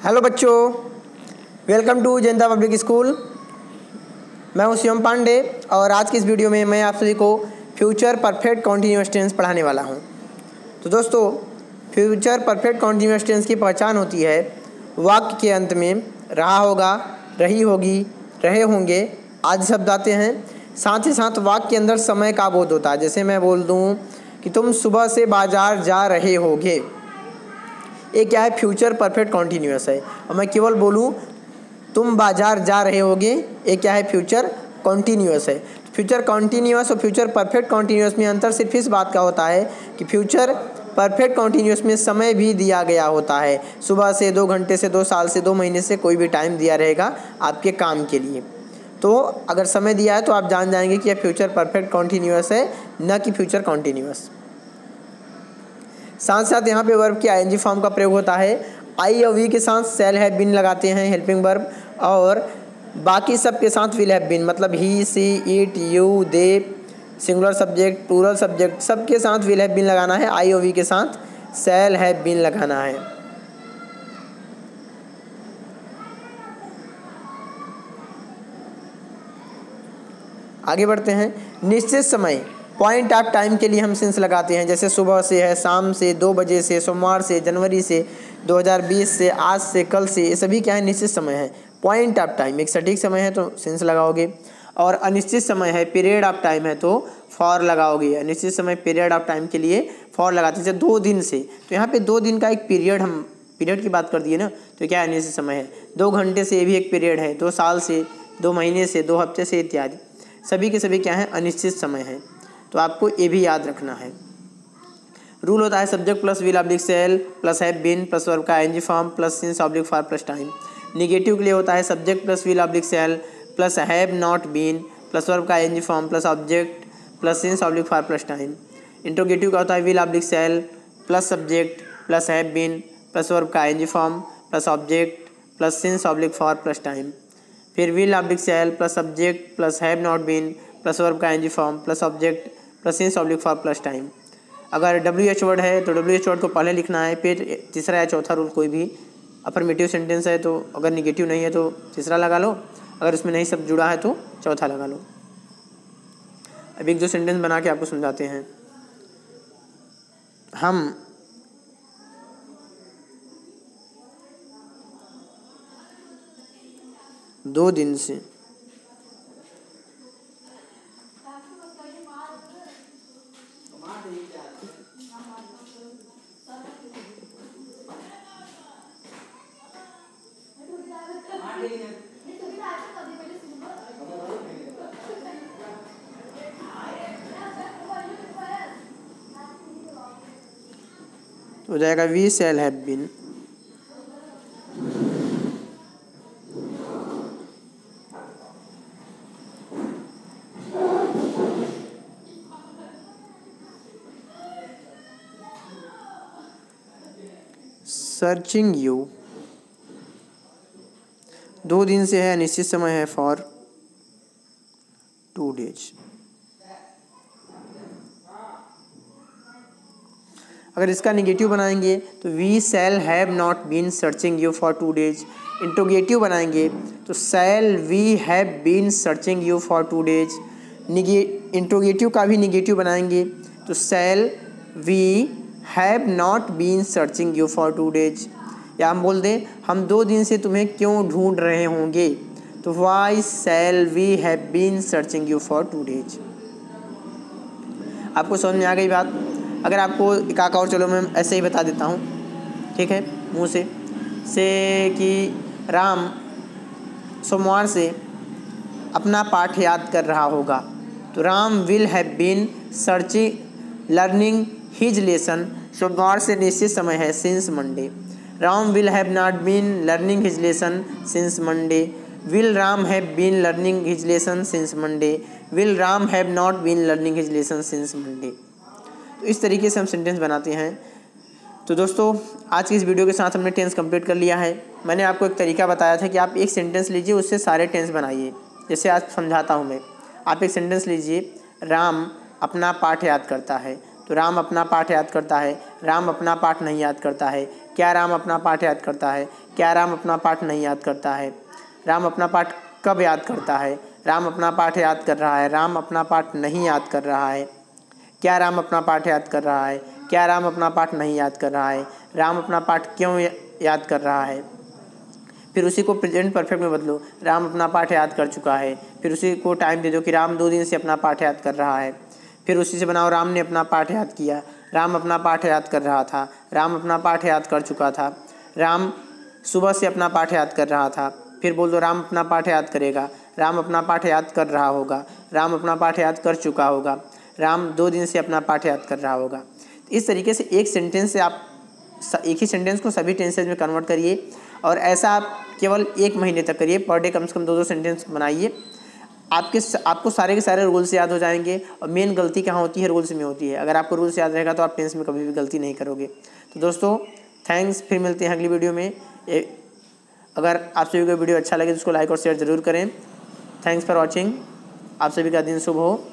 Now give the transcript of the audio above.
Hello बच्चों, welcome to Janata public school. मैं हूं शिवम पांडे और आज की इस वीडियो में मैं आप सभी को फ्यूचर परफेक्ट कॉन्टिन्यूअस टेंस पढ़ाने वाला हूं। तो दोस्तों, फ्यूचर परफेक्ट कॉन्टिन्यूअस टेंस की पहचान होती है वाक्य के अंत में रहा होगा, रही होगी, रहे होंगे आदि शब्द आते हैं। साथ ही साथ वाक्य के अंदर समय का बोध होता है। जैसे मैं बोल दूँ कि तुम सुबह से बाजार जा रहे होगे, ये क्या है? फ्यूचर परफेक्ट कॉन्टिन्यूअस है। और मैं केवल बोलूँ तुम बाजार जा रहे होगे, ये क्या है? फ्यूचर कॉन्टिन्यूअस है। फ्यूचर कॉन्टिन्यूअस और फ्यूचर परफेक्ट कॉन्टिन्यूअस में अंतर सिर्फ इस बात का होता है कि फ्यूचर परफेक्ट कॉन्टिन्यूअस में समय भी दिया गया होता है। सुबह से, 2 घंटे से, 2 साल से, 2 महीने से कोई भी टाइम दिया रहेगा आपके काम के लिए। तो अगर समय दिया है तो आप जान जाएंगे कि यह फ्यूचर परफेक्ट कॉन्टिन्यूअस है, न कि फ्यूचर कॉन्टिन्यूअस। साथ साथ यहाँ पे वर्ब के आईएनजी फॉर्म का प्रयोग होता है। आई और वी के साथ सेल हैव बीन लगाते हैं हेल्पिंग वर्ब, और बाकी सब के साथ विल हैव बीन, मतलब he, she, it, you, they, singular subject, plural subject, सब के साथ विल हैव बीन लगाना है। आई और वी के साथ सेल हैव बीन लगाना है। आगे बढ़ते हैं। निश्चित समय, पॉइंट ऑफ टाइम के लिए हम सिंस लगाते हैं। जैसे सुबह से है, शाम से, 2 बजे से, सोमवार से, जनवरी से, 2020 से, आज से, कल से, ये सभी क्या है? निश्चित समय है। पॉइंट ऑफ टाइम एक सटीक समय है तो सिंस लगाओगे, और अनिश्चित समय है, पीरियड ऑफ टाइम है तो फॉर लगाओगे। अनिश्चित समय पीरियड ऑफ टाइम के लिए फॉर लगाते हैं। जैसे 2 दिन से, तो यहाँ पे 2 दिन का एक पीरियड, हम पीरियड की बात कर दिए ना, तो क्या अनिश्चित समय है। 2 घंटे से, ये भी एक पीरियड है। 2 साल से, 2 महीने से, 2 हफ्ते से इत्यादि, सभी के सभी क्या है? अनिश्चित समय है। तो आपको ये भी याद रखना है। रूल होता है subject plus will oblique shall plus have been plus verb का I N G form plus since oblique for plus time. Negative के लिए होता है subject plus will oblique shall plus have not been plus verb का I N G form plus object plus since oblique for plus time. Interrogative का होता है will oblique shall plus subject plus have been plus verb का I N G form plus object plus since oblique for plus time. फिर will oblique shall plus subject plus have not been plus verb का I N G form plus object plus since oblique for plus time. अगर WH word है तो WH word को पहले लिखना है, फिर तीसरा या चौथा रूल कोई भी। अफर्मेटिव सेंटेंस है तो अगर निगेटिव नहीं है तो तीसरा लगा लो, अगर उसमें नहीं सब जुड़ा है तो चौथा लगा लो। अब एक 2 सेंटेंस बना के आपको समझाते हैं। हम 2 दिन से हो जाएगा we shall have been. Searching you, 2 दिन से है, निश्चित समय है, फॉर 2 days। अगर इसका निगेटिव बनाएंगे तो we shall have not been searching you for 2 days। Interrogative बनाएंगे तो shall we have been searching you for 2 days। Interrogative का भी निगेटिव बनाएंगे तो shall we have not been searching you for 2 days। या हम बोल दें हम 2 दिन से तुम्हें क्यों ढूंढ रहे होंगे, तो why shall we have been searching you for 2 days। आपको समझ में आ गई बात? अगर आपको एक और चलो मैं ऐसे ही बता देता हूँ, ठीक है, मुँह से कि राम सोमवार से अपना पाठ याद कर रहा होगा, तो Ram will have been searching learning his lesson. सोमवार से निश्चित समय है, since Monday. Ram will have not been learning his lesson since Monday. Will Ram have been learning his lesson since Monday. Will Ram have not been learning his lesson since Monday. तो इस तरीके से हम सेंटेंस बनाते हैं। तो दोस्तों, आज की इस वीडियो के साथ हमने टेंस कंप्लीट कर लिया है। मैंने आपको एक तरीका बताया था कि आप एक सेंटेंस लीजिए, उससे सारे टेंस बनाइए। जैसे आज समझाता हूँ मैं, आप एक सेंटेंस लीजिए, राम अपना पाठ याद करता है, तो राम अपना पाठ याद करता है, राम अपना पाठ नहीं याद करता है, क्या राम अपना पाठ याद करता है? क्या राम अपना पाठ नहीं याद करता है? राम अपना पाठ कब याद करता है? राम अपना पाठ याद कर रहा है, राम अपना पाठ नहीं याद कर रहा है। क्या राम अपना पाठ याद कर रहा है? क्या राम अपना पाठ नहीं याद कर रहा है? राम अपना पाठ क्यों याद कर रहा है? फिर उसी को प्रेजेंट परफेक्ट में बदलो, राम अपना पाठ याद कर चुका है। फिर उसी को टाइम दे दो कि राम 2 दिन से अपना पाठ याद कर रहा है। फिर उसी से बनाओ, राम ने अपना पाठ याद किया, राम अपना पाठ याद कर रहा था, राम अपना पाठ याद कर चुका था, राम सुबह से अपना पाठ याद कर रहा था। फिर बोल दो, राम अपना पाठ याद करेगा, राम अपना पाठ याद कर रहा होगा, राम अपना पाठ याद कर चुका होगा, राम 2 दिन से अपना पाठ याद कर रहा होगा। इस तरीके से एक सेंटेंस से आप एक ही सेंटेंस को सभी टेंसेज में कन्वर्ट करिए और ऐसा आप केवल 1 महीने तक करिए। पर डे कम से कम 2-2 सेंटेंस बनाइए। आपको सारे के सारे रूल्स याद हो जाएंगे। और मेन गलती कहाँ होती है? रूल्स में होती है। अगर आपको रूल्स याद रहेगा तो आप टेंस में कभी भी गलती नहीं करोगे। तो दोस्तों थैंक्स, फिर मिलते हैं अगली वीडियो में। अगर आप सभी को वीडियो अच्छा लगे तो उसको लाइक और शेयर ज़रूर करें। Thanks for watching. आप सभी का दिन शुभ हो।